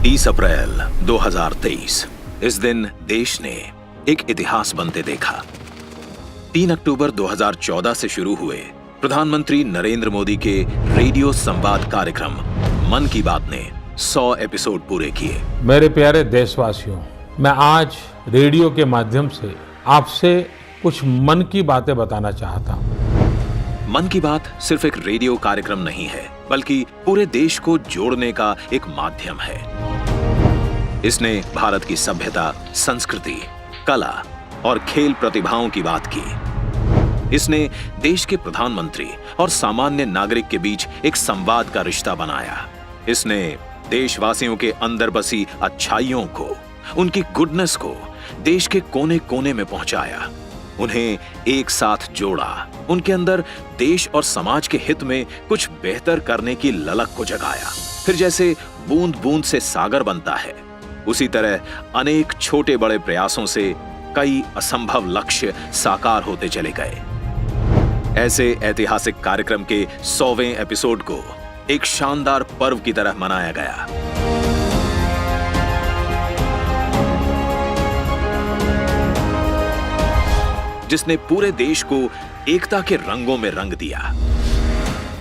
30 अप्रैल 2023 इस दिन देश ने एक इतिहास बनते देखा। 3 अक्टूबर 2014 से शुरू हुए प्रधानमंत्री नरेंद्र मोदी के रेडियो संवाद कार्यक्रम मन की बात ने 100 एपिसोड पूरे किए। मेरे प्यारे देशवासियों, मैं आज रेडियो के माध्यम से आपसे कुछ मन की बातें बताना चाहता हूं। मन की बात सिर्फ एक रेडियो कार्यक्रम नहीं है, बल्कि पूरे देश को जोड़ने का एक माध्यम है। इसने भारत की सभ्यता, संस्कृति, कला और खेल प्रतिभाओं की बात की। इसने देश के प्रधानमंत्री और सामान्य नागरिक के बीच एक संवाद का रिश्ता बनाया। इसने देशवासियों के अंदर बसी अच्छाइयों को, उनकी गुडनेस को देश के कोने कोने में पहुंचाया, उन्हें एक साथ जोड़ा, उनके अंदर देश और समाज के हित में कुछ बेहतर करने की ललक को जगाया। फिर जैसे बूंद बूंद से सागर बनता है, उसी तरह अनेक छोटे बड़े प्रयासों से कई असंभव लक्ष्य साकार होते चले गए। ऐसे ऐतिहासिक कार्यक्रम के 100वें एपिसोड को एक शानदार पर्व की तरह मनाया गया। जिसने पूरे देश को एकता के रंगों में रंग दिया।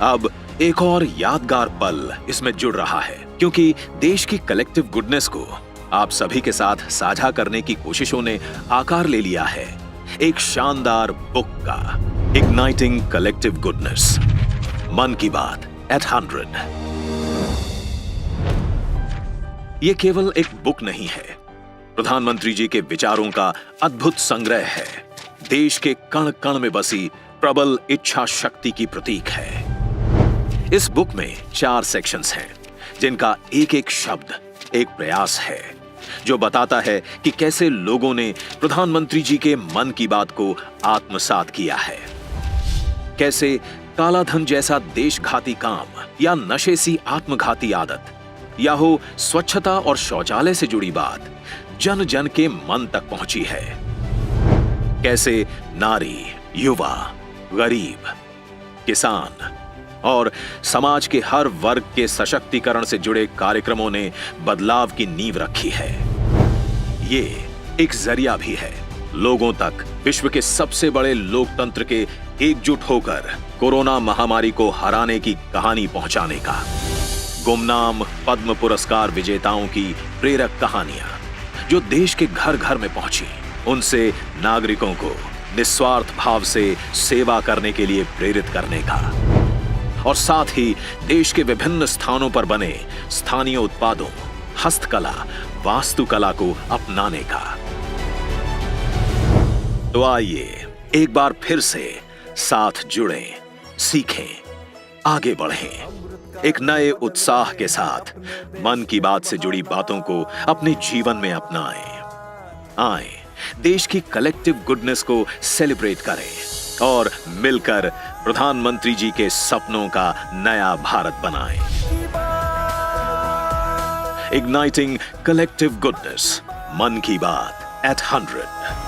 अब एक और यादगार पल इसमें जुड़ रहा है, क्योंकि देश की कलेक्टिव गुडनेस को आप सभी के साथ साझा करने की कोशिशों ने आकार ले लिया है एक शानदार बुक का। इग्नाइटिंग कलेक्टिव गुडनेस, मन की बात एट 100। ये केवल एक बुक नहीं है, प्रधानमंत्री जी के विचारों का अद्भुत संग्रह है। देश के कण कण में बसी प्रबल इच्छा शक्ति की प्रतीक है। इस बुक में 4 सेक्शंस हैं, जिनका एक एक शब्द एक प्रयास है, जो बताता है कि कैसे लोगों ने प्रधानमंत्री जी के मन की बात को आत्मसात किया है। कैसे काला धन जैसा देशघाती काम, या नशे सी आत्मघाती आदत, या हो स्वच्छता और शौचालय से जुड़ी बात जन जन के मन तक पहुंची है। कैसे नारी, युवा, गरीब, किसान और समाज के हर वर्ग के सशक्तिकरण से जुड़े कार्यक्रमों ने बदलाव की नींव रखी है। ये एक जरिया भी है लोगों तक विश्व के सबसे बड़े लोकतंत्र के एकजुट होकर कोरोना महामारी को हराने की कहानी पहुंचाने का। गुमनाम पद्म पुरस्कार विजेताओं की प्रेरक कहानियां जो देश के घर घर में पहुंची, उनसे नागरिकों को निस्वार्थ भाव से सेवा करने के लिए प्रेरित करने का, और साथ ही देश के विभिन्न स्थानों पर बने स्थानीय उत्पादों, हस्तकला, वास्तुकला को अपनाने का। तो आइए एक बार फिर से साथ जुड़ें, सीखें, आगे बढ़ें, एक नए उत्साह के साथ मन की बात से जुड़ी बातों को अपने जीवन में अपनाएं। आए देश की कलेक्टिव गुडनेस को सेलिब्रेट करें और मिलकर प्रधानमंत्री जी के सपनों का नया भारत बनाएं। इग्नाइटिंग कलेक्टिव गुडनेस, मन की बात एट 100।